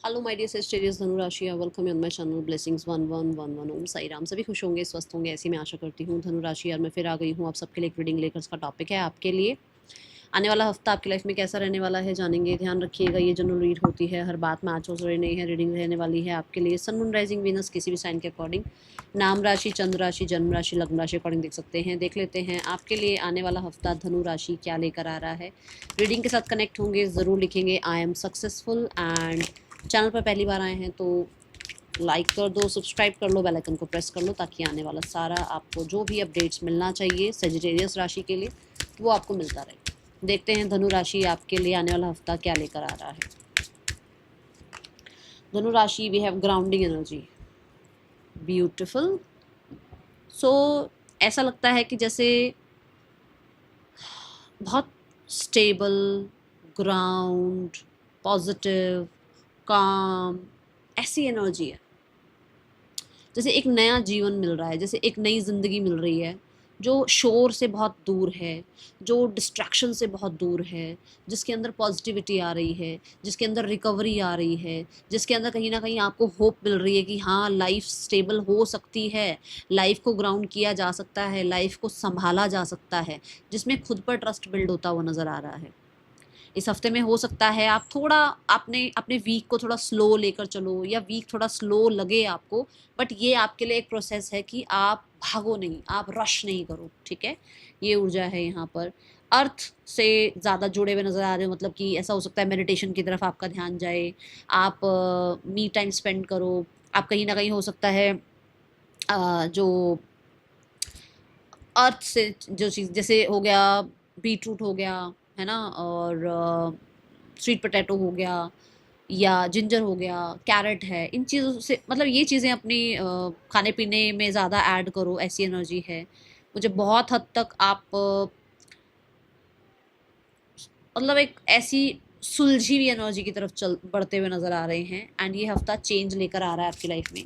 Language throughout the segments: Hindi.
हेलो माय डियर सिस्टर्स धनु राशि, welcome on my channel blessings 1111 ओम साई राम। सभी खुश होंगे, स्वस्थ होंगे, ऐसी मैं आशा करती हूँ। धनु राशि यार मैं फिर आ गई हूँ आप सबके लिए एक रीडिंग लेकर। इसका टॉपिक है आपके लिए आने वाला हफ्ता आपकी लाइफ में कैसा रहने वाला है, जानेंगे। ध्यान रखिएगा, ये जनरल रीड होती है, हर बात में आचोस रहे नहीं है। रीडिंग रहने वाली है आपके लिए सन मून राइजिंग वीनस किसी भी साइन के अकॉर्डिंग, नाम राशि, चंद्र राशि, जन्म राशि, लग्न राशि अकॉर्डिंग देख सकते हैं। देख लेते हैं आपके लिए आने वाला हफ्ता धनु राशि क्या लेकर आ रहा है। रीडिंग के साथ कनेक्ट होंगे, ज़रूर लिखेंगे I am successful. And channel पर पहली बार आए हैं तो लाइक कर दो, सब्सक्राइब कर लो, बेल आइकन को प्रेस कर लो, ताकि आने वाला सारा आपको जो भी अपडेट्स मिलना चाहिए सेजिटेरियस राशि के लिए वो आपको मिलता रहे। देखते हैं धनु राशि आपके लिए आने वाला हफ्ता क्या लेकर आ रहा है। धनु राशि, we have grounding energy, beautiful. So ऐसा लगता है कि जैसे बहुत स्टेबल, ग्राउंड, पॉजिटिव, काम, ऐसी एनर्जी है। जैसे एक नया जीवन मिल रहा है, जैसे एक नई ज़िंदगी मिल रही है, जो शोर से बहुत दूर है, जो डिस्ट्रैक्शन से बहुत दूर है, जिसके अंदर पॉजिटिविटी आ रही है, जिसके अंदर रिकवरी आ रही है, जिसके अंदर कहीं ना कहीं आपको होप मिल रही है कि हाँ लाइफ स्टेबल हो सकती है, लाइफ को ग्राउंड किया जा सकता है, लाइफ को संभाला जा सकता है, जिसमें खुद पर ट्रस्ट बिल्ड होता हुआ नज़र आ रहा है। इस हफ्ते में हो सकता है आप थोड़ा आपने अपने वीक को थोड़ा स्लो लेकर चलो, या वीक थोड़ा स्लो लगे आपको, बट ये आपके लिए एक प्रोसेस है कि आप भागो नहीं, आप रश नहीं करो, ठीक है। ये ऊर्जा है यहाँ पर। अर्थ से ज़्यादा जुड़े हुए नज़र आ रहे हो, मतलब कि ऐसा हो सकता है मेडिटेशन की तरफ आपका ध्यान जाए, आप मी टाइम स्पेंड करो। आप कहीं ना कहीं हो सकता है जो अर्थ से जो चीज़ जैसे हो गया, बीट रूट हो गया, है ना, और स्वीट पोटैटो हो गया, या जिंजर हो गया, कैरेट है, इन चीज़ों से मतलब ये चीज़ें अपनी खाने पीने में ज़्यादा ऐड करो, ऐसी एनर्जी है। मुझे बहुत हद तक आप मतलब एक ऐसी सुलझी हुई एनर्जी की तरफ चल बढ़ते हुए नज़र आ रहे हैं। एंड ये हफ्ता चेंज लेकर आ रहा है आपकी लाइफ में।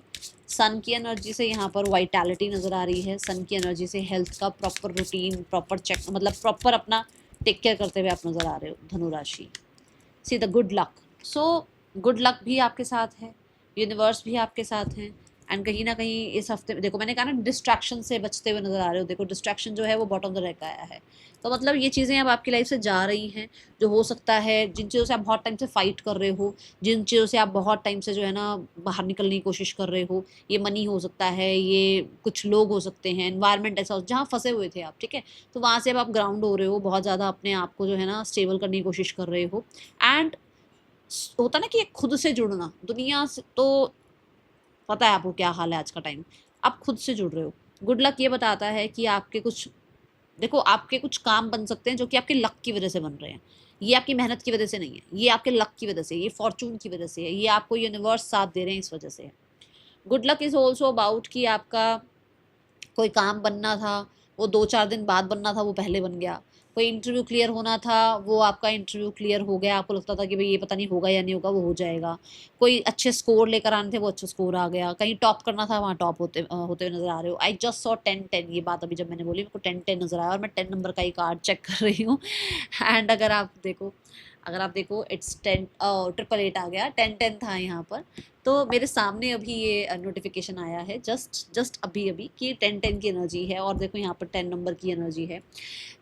सन की एनर्जी से यहाँ पर वाइटैलिटी नज़र आ रही है, सन की एनर्जी से हेल्थ का प्रॉपर रूटीन, प्रॉपर चेक, मतलब प्रॉपर अपना टेक केयर करते हुए आप नज़र आ रहे हो धनु राशि। See the good luck. So good luck भी आपके साथ है, यूनिवर्स भी आपके साथ हैं। एंड कहीं ना कहीं इस हफ्ते देखो, मैंने कहा ना डिस्ट्रैक्शन से बचते हुए नजर आ रहे हो। देखो डिस्ट्रैक्शन जो है वो बॉटम ऑफ द रैक आया है, तो मतलब ये चीज़ें अब आपकी लाइफ से जा रही हैं। जो हो सकता है, जिन चीज़ों से आप बहुत टाइम से फाइट कर रहे हो, जिन चीज़ों से आप बहुत टाइम से जो है ना बाहर निकलने की कोशिश कर रहे हो, ये मनी हो सकता है, ये कुछ लोग हो सकते हैं, एनवायरनमेंट ऐसा हो जहाँ फंसे हुए थे आप, ठीक है। तो वहाँ से अब आप ग्राउंड हो रहे हो, बहुत ज़्यादा अपने आप को जो है ना स्टेबल करने की कोशिश कर रहे हो। एंड होता ना कि एक खुद से जुड़ना, दुनिया से तो पता है आपको क्या हाल है आज का टाइम, आप खुद से जुड़ रहे हो। गुड लक ये बताता है कि आपके कुछ, देखो आपके कुछ काम बन सकते हैं जो कि आपके लक की वजह से बन रहे हैं। ये आपकी मेहनत की वजह से नहीं है, ये आपके लक की वजह से, ये फॉर्चून की वजह से है, ये आपको यूनिवर्स साथ दे रहे हैं इस वजह से है। Good luck is also about कि आपका कोई काम बनना था, वो 2-4 दिन बाद बनना था, वो पहले बन गया। कोई इंटरव्यू क्लियर होना था, वो आपका इंटरव्यू क्लियर हो गया। आपको लगता था कि भाई ये पता नहीं होगा या नहीं होगा, वो हो जाएगा। कोई अच्छे स्कोर लेकर आने थे, वो अच्छे स्कोर आ गया। कहीं टॉप करना था, वहाँ टॉप होते हुए नजर आ रहे हो। आई जस्ट सॉ 10-10, ये बात अभी जब मैंने बोली, मेरे को 10-10 नजर आया, और मैं 10 नंबर का ही कार्ड चेक कर रही हूँ। एंड अगर आप देखो इट्स 10 888 आ गया, 10-10 था यहाँ पर। तो मेरे सामने अभी ये नोटिफिकेशन आया है, जस्ट अभी अभी, कि 10-10 की एनर्जी है, और देखो यहाँ पर 10 नंबर की एनर्जी है।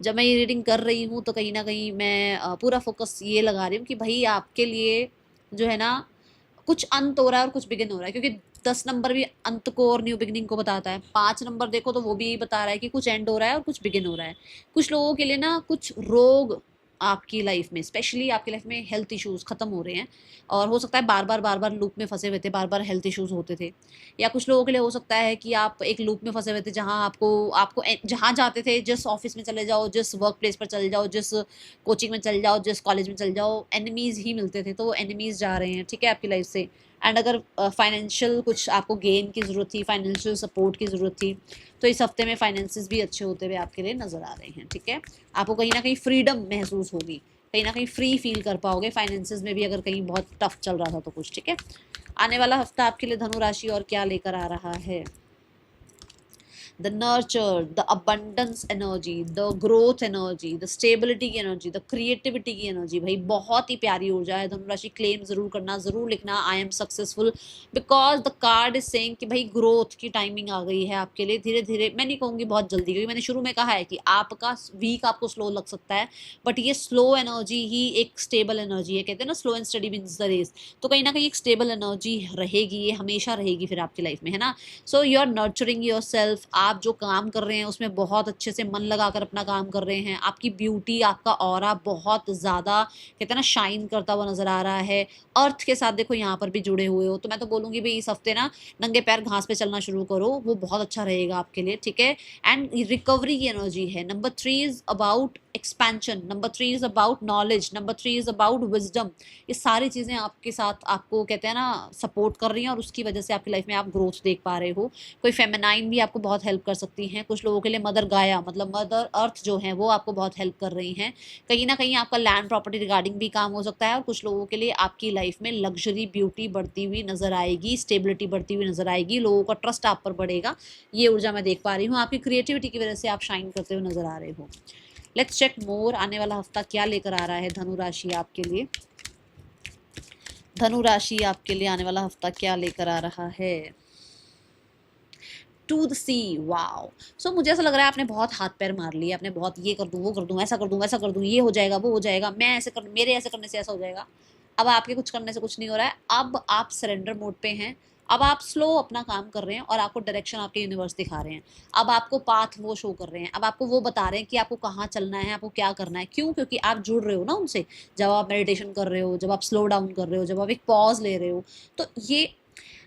जब मैं ये रीडिंग कर रही हूँ तो कहीं ना कहीं मैं पूरा फोकस ये लगा रही हूँ कि भाई आपके लिए जो है ना कुछ अंत हो रहा है और कुछ बिगिन हो रहा है, क्योंकि 10 नंबर भी अंत को और न्यू बिगिनिंग को बताता है। 5 नंबर देखो तो वो भी यही बता रहा है कि कुछ एंड हो रहा है और कुछ बिगिन हो रहा है। कुछ लोगों के लिए ना कुछ रोग आपकी लाइफ में, स्पेशली आपकी लाइफ में हेल्थ इश्यूज खत्म हो रहे हैं, और हो सकता है बार बार लूप में फंसे हुए थे, बार बार हेल्थ इश्यूज होते थे। या कुछ लोगों के लिए हो सकता है कि आप एक लूप में फंसे हुए थे, जहां आपको आपको जहां जाते थे, जिस ऑफिस में चले जाओ, जिस वर्क प्लेस पर चले जाओ, जिस कोचिंग में चले जाओ, जिस कॉलेज में चले जाओ, एनिमीज ही मिलते थे, तो वो एनिमीज जा रहे हैं, ठीक है, आपकी लाइफ से। एंड अगर फाइनेंशियल कुछ आपको गेन की ज़रूरत थी, फाइनेंशियल सपोर्ट की ज़रूरत थी, तो इस हफ्ते में फाइनेंसेस भी अच्छे होते हुए आपके लिए नज़र आ रहे हैं, ठीक है। आपको कहीं ना कहीं फ्रीडम महसूस होगी, कहीं ना कहीं फ्री फील कर पाओगे फाइनेंसेस में भी, अगर कहीं बहुत टफ चल रहा था तो कुछ, ठीक है। आने वाला हफ्ता आपके लिए धनु राशि और क्या लेकर आ रहा है। The nurture, the abundance energy, the growth energy, the stability की एनर्जी, द क्रिएटिविटी की एनर्जी। भाई बहुत ही प्यारी ऊर्जा है धनुराशि। क्लेम जरूर करना, जरूर लिखना I am successful, because the card is saying कि भाई ग्रोथ की टाइमिंग आ गई है आपके लिए। धीरे धीरे, मैं नहीं कहूँगी बहुत जल्दी, क्योंकि मैंने शुरू में कहा है कि आपका वीक आपको स्लो लग सकता है, बट ये स्लो एनर्जी ही एक स्टेबल एनर्जी है। कहते हैं ना slow and steady wins the race, तो कहीं ना कहीं एक स्टेबल एनर्जी रहेगी, ये हमेशा रहेगी फिर आपकी लाइफ में, है ना। So you are nurturing yourself. आप जो काम कर रहे हैं उसमें बहुत अच्छे से मन लगाकर अपना काम कर रहे हैं। आपकी ब्यूटी, आपका ऑरा बहुत ज़्यादा कहते हैं ना शाइन करता हुआ नजर आ रहा है। अर्थ के साथ देखो यहाँ पर भी जुड़े हुए हो, तो मैं तो बोलूँगी भाई इस हफ्ते ना नंगे पैर घास पे चलना शुरू करो, वो बहुत अच्छा रहेगा आपके लिए, ठीक है। एंड रिकवरी की एनर्जी है। Number 3 is about expansion, number 3 is about knowledge, number 3 is about wisdom. ये सारी चीज़ें आपके साथ आपको कहते हैं ना सपोर्ट कर रही हैं, और उसकी वजह से आपकी लाइफ में आप ग्रोथ देख पा रहे हो। कोई फेमिनाइन भी आपको बहुत हेल्प कर सकती हैं। कुछ लोगों के लिए मदर गाया, मतलब मदर अर्थ जो है वो आपको बहुत हेल्प कर रही हैं। कहीं ना कहीं आपका लैंड प्रॉपर्टी रिगार्डिंग भी काम हो सकता है, और कुछ लोगों के लिए आपकी लाइफ में लग्जरी ब्यूटी बढ़ती हुई नजर आएगी, स्टेबिलिटी बढ़ती हुई नजर आएगी, लोगों का ट्रस्ट आप पर बढ़ेगा। ये ऊर्जा मैं देख पा रही हूँ। आपकी क्रिएटिविटी की वजह से आप शाइन करते हुए नजर आ रहे हो। लेट्स चेक मोर, आने वाला हफ्ता क्या लेकर आ रहा है धनु राशि आपके लिए। धनु राशि आपके लिए आने वाला हफ्ता क्या लेकर आ रहा है। To the sea, wow. So मुझे ऐसा लग रहा है आपने बहुत हाथ पैर मार लिए, आपने बहुत ये कर दूं, वो कर दूं, ऐसा कर दूं, वैसा कर दूं, ये हो जाएगा, वो हो जाएगा, मैं ऐसे कर, मेरे ऐसे करने से ऐसा हो जाएगा। अब आपके कुछ करने से कुछ नहीं हो रहा है। अब आप सरेंडर मोड पे हैं। अब आप स्लो अपना काम कर रहे हैं, और आपको डायरेक्शन आपके यूनिवर्स दिखा रहे हैं। अब आपको पाथ वो शो कर रहे हैं, अब आपको वो बता रहे हैं कि आपको कहाँ चलना है, आपको क्या करना है। क्यों? क्योंकि आप जुड़ रहे हो ना उनसे। जब आप मेडिटेशन कर रहे हो, जब आप स्लो डाउन कर रहे हो, जब आप एक पॉज ले रहे हो, तो ये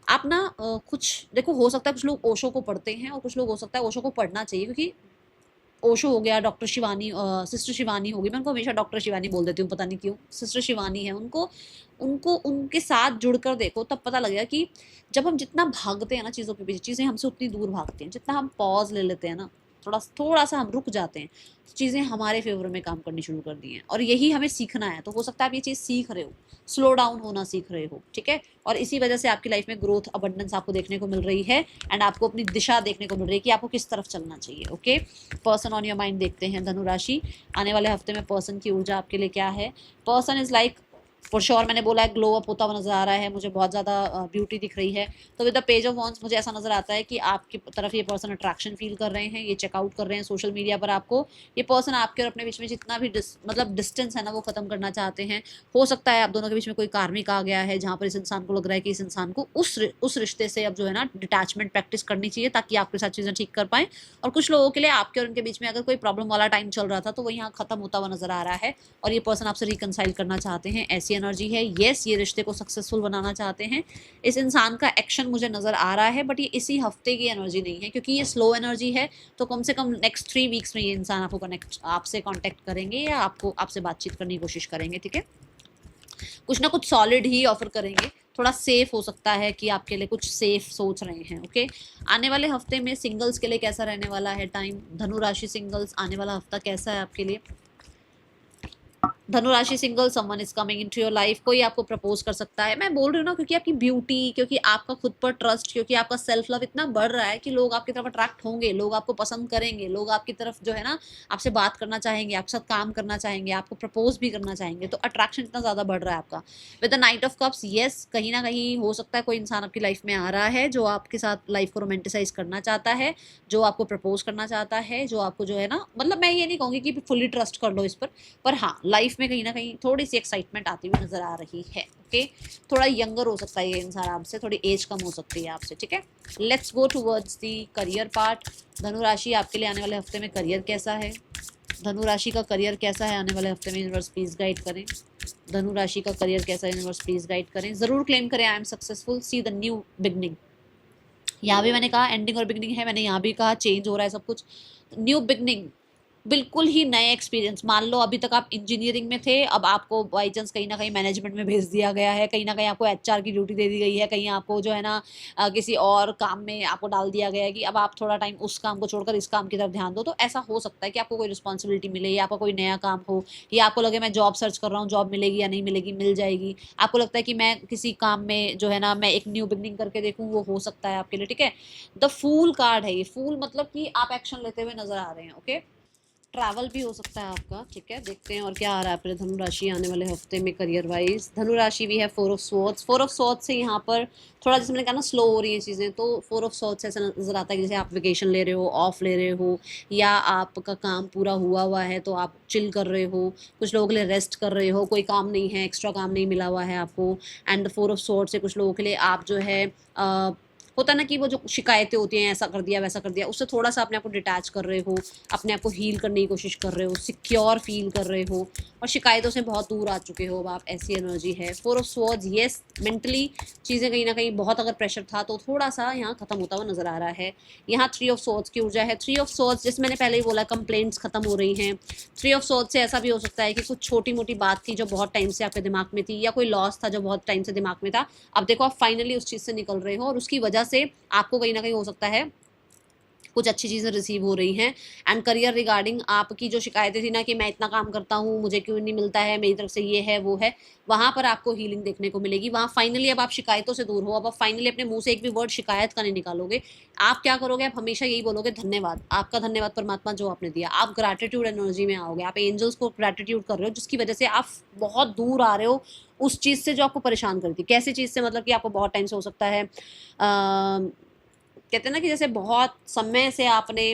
आप ना कुछ देखो, हो सकता है कुछ लोग ओशो को पढ़ते हैं, और कुछ लोग हो सकता है ओशो को पढ़ना चाहिए, क्योंकि ओशो हो गया, डॉक्टर शिवानी, सिस्टर शिवानी होगी, मैं उनको हमेशा डॉक्टर शिवानी बोल देती हूँ, पता नहीं क्यों। सिस्टर शिवानी है, उनको उनको उनके साथ जुड़कर देखो, तब पता लगेगा कि जब हम जितना भागते हैं ना चीज़ों के पीछे, चीज़ें हमसे उतनी दूर भागती हैं। जितना हम पॉज ले लेते हैं ना, थोड़ा थोड़ा सा हम रुक जाते हैं, चीज़ें हमारे फेवर में काम करनी शुरू कर दी हैं, और यही हमें सीखना है। तो हो सकता है आप ये चीज़ सीख रहे हो, स्लो डाउन होना सीख रहे हो, ठीक है। और इसी वजह से आपकी लाइफ में ग्रोथ, अबंडेंस आपको देखने को मिल रही है, एंड आपको अपनी दिशा देखने को मिल रही है कि आपको किस तरफ चलना चाहिए, okay. Person on your mind देखते हैं धनु राशि, आने वाले हफ्ते में पर्सन की ऊर्जा आपके लिए क्या है। Person is like for sure, मैंने बोला है ग्लो अप होता हुआ नजर आ रहा है, मुझे बहुत ज़्यादा ब्यूटी दिख रही है। तो with the page of wands मुझे ऐसा नजर आता है कि आपकी तरफ ये पर्सन अट्रैक्शन फील कर रहे हैं, ये चेकआउट कर रहे हैं सोशल मीडिया पर आपको। ये पर्सन आपके और अपने बीच में जितना भी मतलब डिस्टेंस है ना, वो खत्म करना चाहते हैं। हो सकता है आप दोनों के बीच में कोई कार्मिक आ गया है, जहाँ पर इस इंसान को लग रहा है कि इस इंसान को उस रिश्ते से अब जो है ना डिटैचमेंट प्रैक्टिस करनी चाहिए, ताकि आपके साथ चीज़ें ठीक कर पाएं। और कुछ लोगों के लिए आपके और उनके बीच में अगर कोई प्रॉब्लम वाला टाइम चल रहा था, तो वो यहाँ खत्म होता हुआ नजर आ रहा है, और ये पर्सन आपसे रिकनसाइल करना चाहते हैं, ऐसी एनर्जी है। येस, ये रिश्ते को सक्सेसफुल बनाना चाहते हैं। इस इंसान का एक्शन मुझे नजर आ रहा है, बट ये इसी हफ्ते की एनर्जी नहीं है, क्योंकि ये स्लो एनर्जी है। तो कम से कम नेक्स्ट 3 वीक्स में ये इंसान आपसे कॉन्टेक्ट करेंगे, या आपसे बातचीत करने की कोशिश करेंगे, ठीक है। कुछ ना कुछ सॉलिड ही ऑफर करेंगे। थोड़ा सेफ हो सकता है कि आपके लिए कुछ सेफ सोच रहे हैं, ओके। आने वाले हफ्ते में सिंगल्स के लिए कैसा रहने वाला है टाइम। धनु राशि सिंगल्स, आने वाला हफ्ता कैसा है आपके लिए। धनुराशि single, someone is coming into your life. कोई आपको प्रपोज कर सकता है, मैं बोल रही हूँ ना, क्योंकि आपकी ब्यूटी, क्योंकि आपका खुद पर ट्रस्ट, क्योंकि आपका सेल्फ लव इतना बढ़ रहा है कि लोग आपकी तरफ अट्रैक्ट होंगे, लोग आपको पसंद करेंगे, लोग आपकी तरफ जो है ना आपसे बात करना चाहेंगे, आपके साथ काम करना चाहेंगे, आपको प्रपोज भी करना चाहेंगे। तो अट्रैक्शन इतना ज़्यादा बढ़ रहा है आपका। With the night of cups, yes, कहीं ना कहीं हो सकता है कोई इंसान आपकी लाइफ में आ रहा है जो आपके साथ लाइफ को रोमांटिसाइज करना चाहता है, जो आपको प्रपोज करना चाहता है, जो आपको जो है ना, मतलब मैं ये नहीं कहूँगी कि फुली ट्रस्ट कर लो इस पर हाँ, लाइफ में कहीं ना कहीं थोड़ी सी एक्साइटमेंट आती हुई नजर आ रही है, ओके। थोड़ा यंगर हो सकता है ये इंसान आपसे, थोड़ी एज कम हो सकती है आपसे, ठीक है। Let's go towards the career part. धनु राशि आपके लिए आने वाले हफ्ते में करियर कैसा है। धनु राशि का करियर कैसा है आने वाले हफ्ते में, यूनिवर्स प्लीज गाइड करें। धनु राशि का करियर कैसा है, यूनिवर्स प्लीज गाइड करें। जरूर क्लेम करें I am successful, see the new beginning. यहाँ भी मैंने कहा एंडिंग और बिगनिंग है, मैंने यहाँ भी कहा चेंज हो रहा है सब कुछ। न्यू बिगनिंग, बिल्कुल ही नए एक्सपीरियंस। मान लो अभी तक आप इंजीनियरिंग में थे, अब आपको बाई चांस कहीं ना कहीं मैनेजमेंट में भेज दिया गया है, कहीं ना कहीं आपको एचआर की ड्यूटी दे दी गई है, कहीं आपको जो है ना किसी और काम में आपको डाल दिया गया है कि अब आप थोड़ा टाइम उस काम को छोड़कर इस काम की तरफ ध्यान दो। तो ऐसा हो सकता है कि आपको कोई रिस्पॉन्सिबिलिटी मिले या आपका कोई नया काम हो, या आपको लगे मैं जॉब सर्च कर रहा हूँ, जॉब मिलेगी या नहीं मिलेगी, मिल जाएगी। आपको लगता है कि मैं किसी काम में जो है ना मैं एक न्यू बिगनिंग करके देखूँ, वो हो सकता है आपके लिए, ठीक है। द फूल कार्ड है ये। फूल मतलब कि आप एक्शन लेते हुए नजर आ रहे हैं, ओके। ट्रैवल भी हो सकता है आपका, ठीक है। देखते हैं और क्या आ रहा है अपने धनु राशि आने वाले हफ्ते में करियर वाइज। धनु राशि भी है 4 ऑफ स्वॉर्ड्स। 4 ऑफ स्वॉर्ड्स से यहाँ पर थोड़ा, जैसे मैंने कहा ना, स्लो हो रही है चीज़ें, तो 4 ऑफ स्वॉर्ड्स से ऐसा नजर आता है कि जैसे आप वेकेशन ले रहे हो, ऑफ ले रहे हो, या आपका काम पूरा हुआ हुआ है तो आप चिल कर रहे हो, कुछ लोगों के लिए रेस्ट कर रहे हो, कोई काम नहीं है, एक्स्ट्रा काम नहीं मिला हुआ है आपको। एंड 4 ऑफ स्वॉर्ड्स से कुछ लोगों के लिए आप जो है होता ना कि वो जो शिकायतें होती हैं, ऐसा कर दिया वैसा कर दिया, उससे थोड़ा सा अपने आप को डिटैच कर रहे हो, अपने आप को हील करने की कोशिश कर रहे हो, सिक्योर फील कर रहे हो, और शिकायतों से बहुत दूर आ चुके हो अब आप, ऐसी एनर्जी है। 4 ऑफ स्वॉर्ड्स, येस, मेंटली चीज़ें कहीं ना कहीं बहुत अगर प्रेशर था तो थोड़ा सा यहाँ खत्म होता हुआ नजर आ रहा है। यहाँ 3 ऑफ स्वॉर्ड्स की ऊर्जा है। 3 ऑफ स्वॉर्ड्स, जैसे मैंने पहले ही बोला, कंप्लेंट्स खत्म हो रही हैं। 3 ऑफ स्वॉर्ड्स से ऐसा भी हो सकता है कि कुछ छोटी मोटी बात थी जो बहुत टाइम से आपके दिमाग में थी, या कोई लॉस था जो बहुत टाइम से दिमाग में था, अब देखो आप फाइनली उस चीज़ से निकल रहे हो, और उसकी वजह से आपको कहीं ना कहीं हो सकता है कुछ अच्छी चीज़ें रिसीव हो रही हैं। एंड करियर रिगार्डिंग आपकी जो शिकायतें थी ना कि मैं इतना काम करता हूँ, मुझे क्यों नहीं मिलता है, मेरी तरफ से ये है वो है, वहाँ पर आपको हीलिंग देखने को मिलेगी। वहाँ फाइनली अब आप शिकायतों से दूर हो, अब आप फाइनली अपने मुंह से एक भी वर्ड शिकायत का नहीं निकालोगे। आप क्या करोगे, आप हमेशा यही बोलोगे, धन्यवाद, आपका धन्यवाद परमात्मा जो आपने दिया। आप ग्रैटिट्यूड एनर्जी में आओगे, आप एंजल्स को ग्रैटिट्यूड कर रहे हो, जिसकी वजह से आप बहुत दूर आ रहे हो उस चीज़ से जो आपको परेशान करती। कैसी चीज़ से, मतलब कि आपको बहुत टाइम से हो सकता है कहते हैं ना कि जैसे बहुत समय से आपने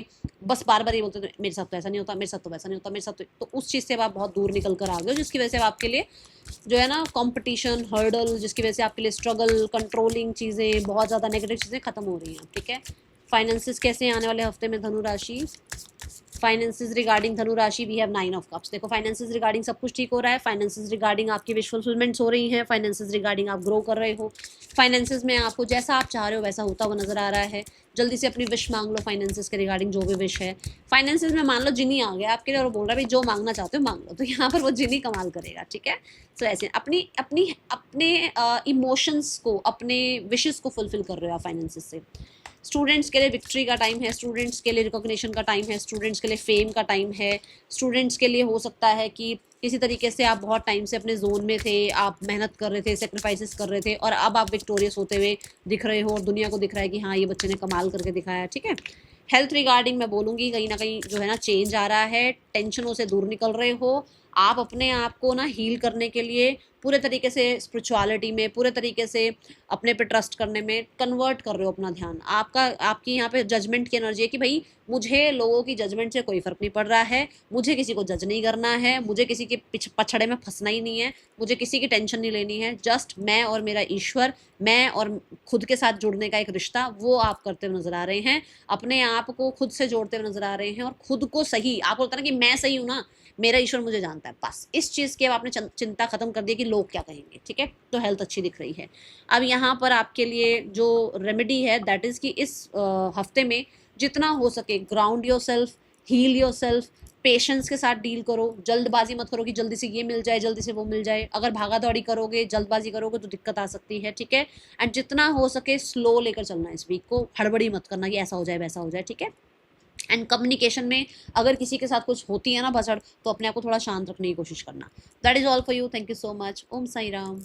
बस बार बार ये बोलते थे, मेरे साथ तो ऐसा नहीं होता, मेरे साथ तो वैसा नहीं होता, मेरे साथ तो उस चीज़ से आप बहुत दूर निकल कर आ गए हो, जिसकी वजह से आपके लिए जो है ना कंपटीशन, हर्डल, जिसकी वजह से आपके लिए स्ट्रगल, कंट्रोलिंग चीज़ें, बहुत ज़्यादा नेगेटिव चीज़ें खत्म हो रही हैं, ठीक है। फाइनेंसिस कैसे आने वाले हफ्ते में धनु राशि। फाइनेंसिस रिगार्डिंग धनु राशि, वी हैव 9 ऑफ कप्स। देखो फाइनेंसिस रिगार्डिंग सब कुछ ठीक हो रहा है, फाइनेंसिस रिगार्डिंग आपकी विश फुलफिलमेंट्स हो रही हैं, फाइनेंसिस रिगार्डिंग आप ग्रो कर रहे हो, फाइनेंसिस में आपको जैसा आप चाह रहे हो वैसा होता हुआ नजर आ रहा है। जल्दी से अपनी विश मांग लो फाइनेंसिस के रिगार्डिंग, जो भी विश है। फाइनेंसिस में मान लो जिनी आ गया आपके लिए और बोल रहा है भाई जो मांगना चाहते हो मांग लो, तो यहाँ पर वो जिनी कमाल करेगा, ठीक है। तो ऐसे अपनी अपनी अपने इमोशंस को, अपने विशेस को फुलफिल कर रहे हो आप फाइनेंसिस से। स्टूडेंट्स के लिए विक्ट्री का टाइम है, स्टूडेंट्स के लिए रिकॉग्निशन का टाइम है, स्टूडेंट्स के लिए फेम का टाइम है। स्टूडेंट्स के लिए हो सकता है कि किसी तरीके से आप बहुत टाइम से अपने जोन में थे, आप मेहनत कर रहे थे, सेक्रीफाइसेस कर रहे थे, और अब आप विक्टोरियस होते हुए दिख रहे हो, और दुनिया को दिख रहा है कि हाँ ये बच्चे ने कमाल करके दिखाया, ठीक है। हेल्थ रिगार्डिंग मैं बोलूँगी कहीं ना कहीं जो है ना चेंज आ रहा है, टेंशनों से दूर निकल रहे हो आप, अपने आप को ना हील करने के लिए पूरे तरीके से स्पिरिचुअलिटी में, पूरे तरीके से अपने पे ट्रस्ट करने में कन्वर्ट कर रहे हो अपना ध्यान। आपका, आपकी यहाँ पे जजमेंट की एनर्जी है कि भाई मुझे लोगों की जजमेंट से कोई फर्क नहीं पड़ रहा है, मुझे किसी को जज नहीं करना है, मुझे किसी के पछड़े में फंसना ही नहीं है, मुझे किसी की टेंशन नहीं लेनी है, जस्ट मैं और मेरा ईश्वर, मैं और खुद के साथ जुड़ने का एक रिश्ता, वो आप करते हुए नजर आ रहे हैं। अपने आप को खुद से जोड़ते हुए नजर आ रहे हैं, और खुद को सही, आपको लगता है ना कि मैं सही हूँ ना, मेरा ईश्वर मुझे जानता है, बस इस चीज़ की अब आपने चिंता खत्म कर दी कि लोग क्या कहेंगे, ठीक है। तो हेल्थ अच्छी दिख रही है। अब यहाँ पर आपके लिए जो रेमेडी है दैट इज़ कि इस हफ्ते में जितना हो सके ground yourself, heal yourself, patience के साथ डील करो। जल्दबाजी मत करो कि जल्दी से ये मिल जाए, जल्दी से वो मिल जाए। अगर भागा दौड़ी करोगे, जल्दबाजी करोगे तो दिक्कत आ सकती है, ठीक है। एंड जितना हो सके स्लो लेकर चलना है इस वीक को, हड़बड़ी मत करना कि ऐसा हो जाए वैसा हो जाए, ठीक है। एंड कम्युनिकेशन में अगर किसी के साथ कुछ होती है ना भसड़, तो अपने आप को थोड़ा शांत रखने की कोशिश करना। That is all for you, thank you so much. Om Sai Ram.